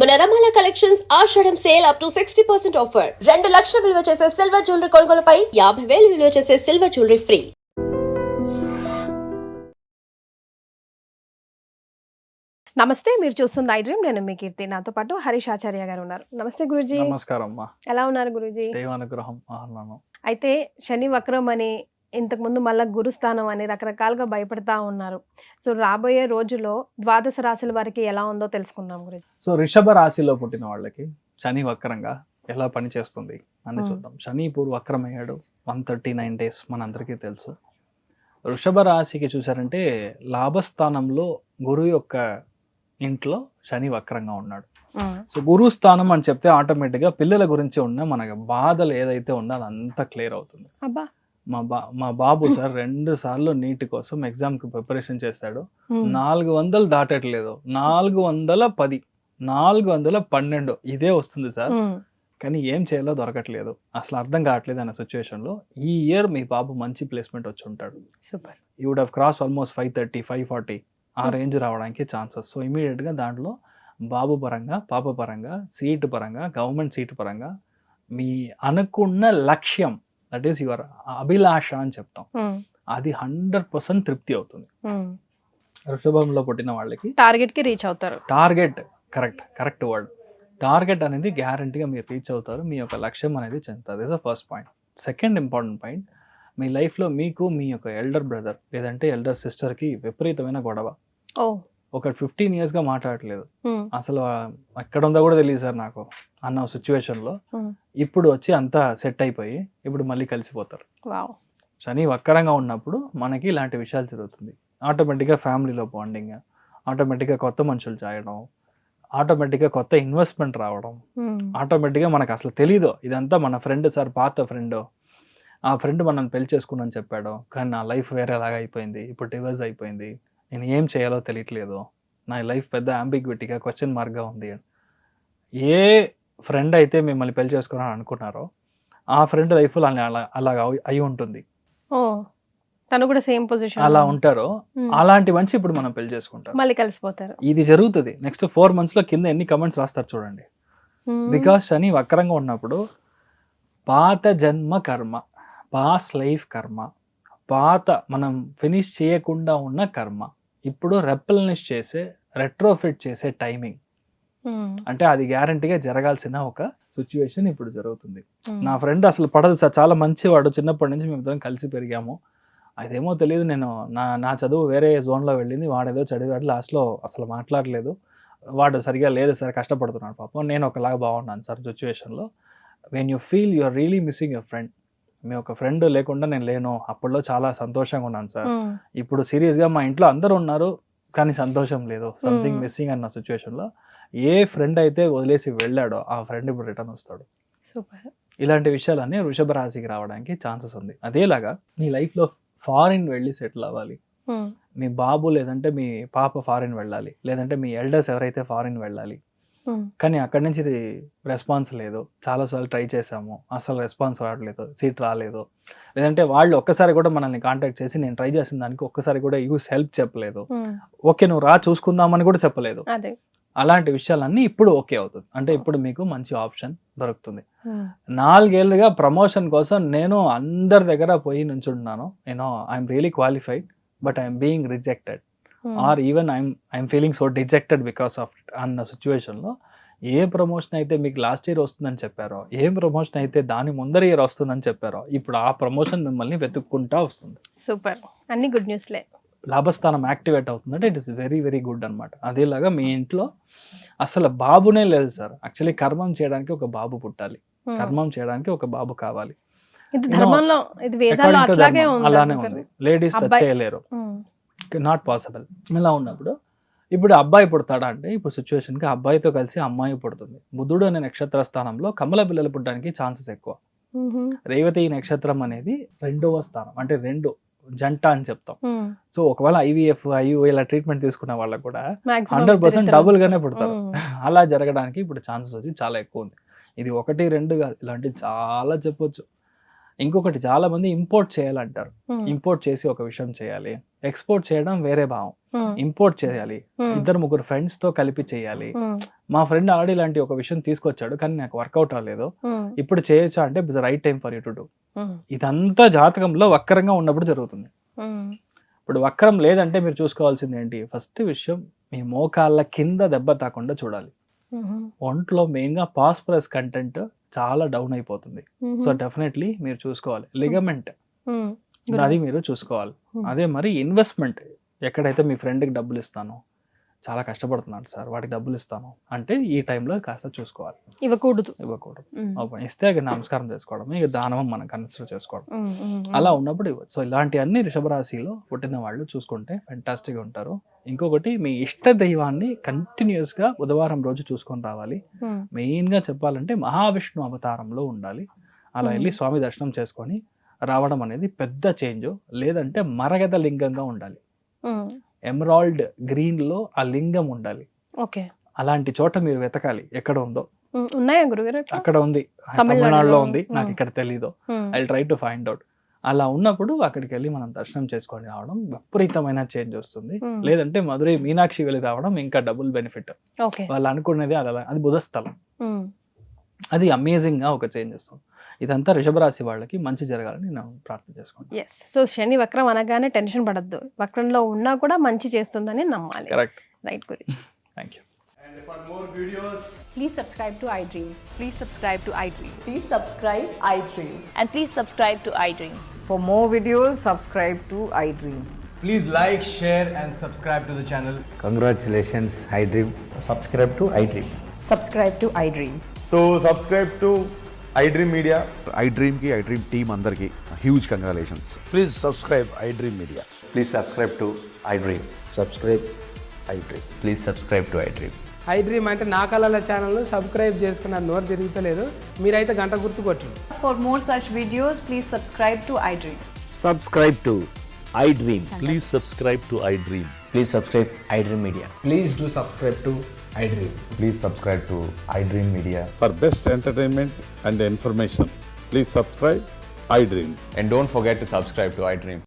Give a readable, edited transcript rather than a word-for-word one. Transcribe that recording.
మన రమాల కలెక్షన్స్ ఆషాఢం సేల్ అప్ టు 60% ఆఫర్. 2 లక్షల విలువ చేసే సిల్వర్ జ్యువెలరీ కొనుగోలుపై 50,000 విలువ చేసే సిల్వర్ జ్యువెలరీ ఫ్రీ. నమస్తే, మీరు చూస్తుంది ఐ డ్రీమ్. నేను మీ కీర్తి. నాతో పాటు హరీష్ ఆచార్య గారు ఉన్నారు. నమస్తే గురూజీ. నమస్కారం అమ్మా. ఎలా ఉన్నారు గురూజీ? దైవానుగ్రహం ఆహ్లానం. అయితే శని వక్రం అని, ఇంతకుముందు మళ్ళీ గురుస్థానం అని రకరకాలుగా భయపడతా ఉన్నారు. సో రాబోయే రోజుల్లో ద్వాదశ రాశుల వారికి ఎలా ఉందో తెలుసుకుందాం గురూజీ. సో వృషభ రాశిలో పుట్టిన వాళ్ళకి శని వక్రంగా ఎలా పనిచేస్తుంది అని చూద్దాం. శని ఇప్పుడు వక్రమయ్యాడు 139 డేస్, మనందరికీ తెలుసు. వృషభ రాశికి చూసారంటే లాభస్థానంలో గురువు యొక్క ఇంట్లో శని వక్రంగా ఉన్నాడు. సో గురు స్థానం అని చెప్తే ఆటోమేటిక్గా పిల్లల గురించి ఉన్న మనకి బాధలు ఏదైతే ఉందో అదంతా క్లియర్ అవుతుంది. అబ్బా, మా బాబు సార్ 2 సార్లు నీట్ కోసం ఎగ్జామ్ కి ప్రిపరేషన్ చేశాడు. 400 దాటట్లేదు, 410, 412 ఇదే వస్తుంది సార్. కానీ ఏం చేయాలో దొరకట్లేదు, అసలు అర్థం కావట్లేదు అన్న సిచ్యువేషన్ లో ఈ ఇయర్ మీ బాబు మంచి ప్లేస్మెంట్ వచ్చి ఉంటాడు. Super. You would have cross almost 530, 540 ఆ రేంజ్ రావడానికి ఛాన్సెస్. సో ఇమీడియట్ గా దాంట్లో బాబు పరంగా, పాప పరంగా, సీటు పరంగా, గవర్నమెంట్ సీటు పరంగా మీ అనుకున్న లక్ష్యం, దట్ ఈస్ యువర్ అభిలాష అని చెప్తాం, అది 100% తృప్తి అవుతుంది. వృషభంలో పుట్టిన వాళ్ళకి టార్గెట్ కి రీచ్ అవుతారు. Target correct word. టార్గెట్ అనేది గ్యారంటీగా మీరు రీచ్ అవుతారు, మీ యొక్క లక్ష్యం అనేది చెందుతుంది. Is the first point. Second important point, మీ లైఫ్లో మీకు మీ యొక్క ఎల్డర్ బ్రదర్ లేదంటే ఎల్డర్ సిస్టర్కి విపరీతమైన గొడవ. ఒక 15 yearsగా మాట్లాడట్లేదు, అసలు ఎక్కడ ఉందో కూడా తెలియదు సార్ నాకు అన్న సిచ్యువేషన్లో ఇప్పుడు వచ్చి అంతా సెట్ అయిపోయి ఇప్పుడు మళ్ళీ కలిసిపోతారు. శని వక్రంగా ఉన్నప్పుడు మనకి ఇలాంటి విషయాలు జరుగుతుంది. ఆటోమేటిక్గా ఫ్యామిలీలో బాండింగ్, ఆటోమేటిక్గా కొత్త మనుషులు చేయడం, ఆటోమేటిక్గా కొత్త ఇన్వెస్ట్మెంట్ రావడం, ఆటోమేటిక్గా మనకు అసలు తెలీదు ఇదంతా మన ఫ్రెండ్ సార్, పాత ఫ్రెండ్, ఆ ఫ్రెండ్ మనం పెళ్లి చేసుకున్నాను చెప్పాడు, కానీ నా లైఫ్ వేరేలాగా అయిపోయింది, ఇప్పుడు డివర్స్ అయిపోయింది, నేను ఏం చేయాలో తెలియట్లేదు, నా లైఫ్ పెద్ద అంబిగ్విటీగా క్వశ్చన్ మార్క్గా ఉంది. ఏ ఫ్రెండ్ అయితే మిమ్మల్ని పెళ్లి చేసుకున్నాను అనుకున్నారో ఆ ఫ్రెండ్ లైఫ్లో అలాగా అయి ఉంటుంది. తను కూడా సేమ్ పొజిషన్ అలా ఉంటారో అలాంటి మనిషి ఇప్పుడు మనం పెళ్లి చేసుకుంటాం, మళ్ళీ కలిసిపోతారు. ఇది జరుగుతుంది. నెక్స్ట్ 4 months లో కింద ఎన్ని కమెంట్స్ రాస్తారు చూడండి. బికాస్ శని వక్రంగా ఉన్నప్పుడు పాత జన్మ కర్మ, పాస్ట్ లైఫ్ కర్మ, పాత మనం ఫినిష్ చేయకుండా ఉన్న కర్మ ఇప్పుడు రెప్లనిష్ చేసే, రెట్రోఫిట్ చేసే టైమింగ్. అంటే అది గ్యారంటీగా జరగాల్సిన ఒక సిచ్యువేషన్ ఇప్పుడు జరుగుతుంది. నా ఫ్రెండ్ అసలు పడదు సార్, చాలా మంచివాడు, చిన్నప్పటి నుంచి మేము ఇద్దరం కలిసి పెరిగాము, అదేమో తెలియదు, నేను నా చదువు వేరే జోన్లో వెళ్ళింది, వాడేదో చదివాడు, లాస్ట్లో అసలు మాట్లాడలేదు, వాడు సరిగా లేదు సార్, కష్టపడుతున్నాడు పాపం, నేను ఒకలాగా బాగున్నాను సార్ సిచ్యువేషన్లో. When you feel you are really missing your friend, మీ ఒక ఫ్రెండ్ లేకుండా నేను లేను, అప్పట్లో చాలా సంతోషంగా ఉన్నాను సార్, ఇప్పుడు సీరియస్గా మా ఇంట్లో అందరూ ఉన్నారు కానీ సంతోషం లేదు, సంథింగ్ మిస్సింగ్ అన్న సిచ్యువేషన్లో ఏ ఫ్రెండ్ అయితే వదిలేసి వెళ్ళాడో ఆ ఫ్రెండ్ ఇప్పుడు రిటర్న్ వస్తాడు. సూపర్. ఇలాంటి విషయాలన్నీ వృషభ రాశికి రావడానికి ఛాన్సెస్ ఉంది. అదేలాగా నీ లైఫ్లో ఫారిన్ వెళ్ళి సెటిల్ అవ్వాలి, మీ బాబు లేదంటే మీ పాప ఫారిన్ వెళ్ళాలి, లేదంటే మీ ఎల్డర్స్ ఎవరైతే ఫారిన్ వెళ్ళాలి, కానీ అక్కడి నుంచి రెస్పాన్స్ లేదు, చాలాసార్లు ట్రై చేసాము అసలు రెస్పాన్స్ రావట్లేదు, సీట్ రాలేదు, లేదంటే వాళ్ళు ఒక్కసారి కూడా మనల్ని కాంటాక్ట్ చేసి నేను ట్రై చేసిన దానికి ఒక్కసారి కూడా యూస్ హెల్ప్ చెప్పలేదు, ఓకే నువ్వు రా చూసుకుందామని కూడా చెప్పలేదు. అలాంటి విషయాలన్నీ ఇప్పుడు ఓకే అవుతుంది. అంటే ఇప్పుడు మీకు మంచి ఆప్షన్ దొరుకుతుంది. 4 ఏళ్ళుగా ప్రమోషన్ కోసం నేను అందరి దగ్గర పోయి నుంచున్నాను, నేను I'm really qualified but I'm being rejected or even I'm feeling so dejected because of it అన్న సిచ్యువేషన్లో ఏ ప్రమోషన్ అయితే మీకు లాస్ట్ ఇయర్ వస్తుందని చెప్పారో, ఏ ప్రమోషన్ అయితే దాని ముందర ఇయర్ వస్తుందని చెప్పారో, ఇప్పుడు ఆ ప్రమోషన్ మిమ్మల్ని వెతుక్కుంటా వస్తుంది. సూపర్, అన్ని గుడ్ న్యూస్లే. లాభస్థానం యాక్టివేట్ అవుతుందంటే it is very very good అనమాట. అదేలాగా మీ ఇంట్లో అసలు బాబునే లేదు సార్, యాక్చువల్లీ కర్మం చేయడానికి ఒక బాబు పుట్టాలి, కర్మం చేయడానికి ఒక బాబు కావాలి, అలానే ఉంది. లేడీస్ టచ్ చేయలేరు, నాట్ పాసిబుల్. ఇలా ఉన్నప్పుడు ఇప్పుడు అబ్బాయి పుడతాడా అంటే ఇప్పుడు సిచ్యువేషన్కి అబ్బాయితో కలిసి అమ్మాయి పుడుతుంది. బుధుడు అనే నక్షత్ర స్థానంలో కమల పిల్లలు పుట్టడానికి ఛాన్సెస్ ఎక్కువ. రేవతి నక్షత్రం అనేది 2వ స్థానం, అంటే 2 జంట అని చెప్తాం. సో ఒకవేళ IVF ఇలా ట్రీట్మెంట్ తీసుకున్న వాళ్ళకు కూడా 100% డబుల్ గానే పుడతారు. అలా జరగడానికి ఇప్పుడు ఛాన్సెస్ వచ్చి చాలా ఎక్కువ ఉంది. ఇది 1, 2 కాదు, ఇలాంటివి చాలా చెప్పొచ్చు. ఇంకొకటి, చాలా మంది ఇంపోర్ట్ చేయాలంటారు, ఇంపోర్ట్ చేసి ఒక విషయం చేయాలి, ఎక్స్పోర్ట్ చేయడం వేరే భావం. ఇంపోర్ట్ చేయాలి, ఇద్దరు ముగ్గురు ఫ్రెండ్స్ తో కలిపి చేయాలి. మా ఫ్రెండ్ ఆల్రెడీ ఇలాంటి ఒక విషయం తీసుకొచ్చాడు కానీ నాకు వర్కౌట్ అవ్వలేదు, ఇప్పుడు చేయొచ్చా అంటే it's right time for you to do. ఇదంతా జాతకంలో వక్రంగా ఉన్నప్పుడు జరుగుతుంది. ఇప్పుడు వక్రం లేదంటే మీరు చూసుకోవాల్సింది ఏంటి, ఫస్ట్ విషయం మీ మోకాళ్ళ కింద దెబ్బ తాకుండా చూడాలి. ఒంట్లో మెయిన్ గా పాస్పరస్ కంటెంట్ చాలా డౌన్ అయిపోతుంది. సో డెఫినెట్లీ మీరు చూసుకోవాలి. లిగమెంట్ అది మీరు చూసుకోవాలి. అదే మరి ఇన్వెస్ట్మెంట్, ఎక్కడైతే మీ ఫ్రెండ్కి డబ్బులు ఇస్తాను, చాలా కష్టపడుతున్నాడు సార్ వాటికి డబ్బులు ఇస్తాను అంటే ఈ టైంలో కాస్త చూసుకోవాలి. ఇవ్వకూడదు. ఇస్తే ఇక నమస్కారం చేసుకోవడం, ఇక దానం మనం కన్సిడర్ చేసుకోవడం, అలా ఉన్నప్పుడు ఇవ్వచ్చు. సో ఇలాంటివన్నీ వృషభ రాశిలో పుట్టిన వాళ్ళు చూసుకుంటే ఫెంటాస్టిక్గా ఉంటారు. ఇంకొకటి మీ ఇష్ట దైవాన్ని కంటిన్యూస్ గా బుధవారం రోజు చూసుకొని రావాలి. మెయిన్ గా చెప్పాలంటే మహావిష్ణు అవతారంలో ఉండాలి. అలా వెళ్ళి స్వామి దర్శనం చేసుకొని రావడం అనేది పెద్ద చేంజ్. లేదంటే మరగద లింగంగా ఉండాలి, ఎమరాల్డ్ గ్రీన్ లో ఆ లింగం ఉండాలి. ఓకే, అలాంటి చోట మీరు వెతకాలి ఎక్కడ ఉందో. ఉన్నాయా గురుగారు? అక్కడ ఉంది, తమిళనాడులో ఉంది, నాకు ఇక్కడ తెలీదు. I try to find out. అలా ఉన్నప్పుడు అక్కడికి వెళ్ళి మనం దర్శనం చేసుకొని రావడం విపరీతమైన చేంజ్ వస్తుంది. లేదంటే మధురై మీనాక్షి వెళ్ళి రావడం ఇంకా డబుల్ బెనిఫిట్. వాళ్ళు అనుకునేది అది బుధస్థలం, అది అమేజింగ్ గా ఒక చేంజ్ వస్తుంది. ఇదంతా వృషభ రాశి వాళ్ళకి మంచి జరగాలని నేను ప్రార్థన చేసుకుంటాను. ఎస్, సో శని వక్రం అనగానే టెన్షన్ పడద్దు, వక్రంలో ఉన్నా కూడా మంచి చేస్తుందని నమ్మాలి. కరెక్ట్, రైట్ గురించి. Thank you. And for more videos, Please subscribe to iDream. Please subscribe to iDream. Please subscribe iDream. And please subscribe to iDream. For more videos, subscribe to iDream. please like, share, and subscribe to the channel. Congratulations, iDream. subscribe to iDream. Subscribe to iDream. So subscribe to iDream Media. iDream ki iDream team andarki huge congratulations. Please subscribe iDream Media. Please subscribe to iDream. Subscribe iDream. Please subscribe to iDream. iDream అంటే నా కళల channel subscribe చేసుకున్నారు, నోరు తిరుగుతలేదు, మీరైతే గంట గుర్తు కొట్టండి. For more such videos, please subscribe to iDream. Subscribe to iDream. Please subscribe to iDream. Please subscribe iDream Media. Please do subscribe to iDream. Please subscribe to iDream Media. For best entertainment and information, please subscribe iDream. And don't forget to subscribe to iDream.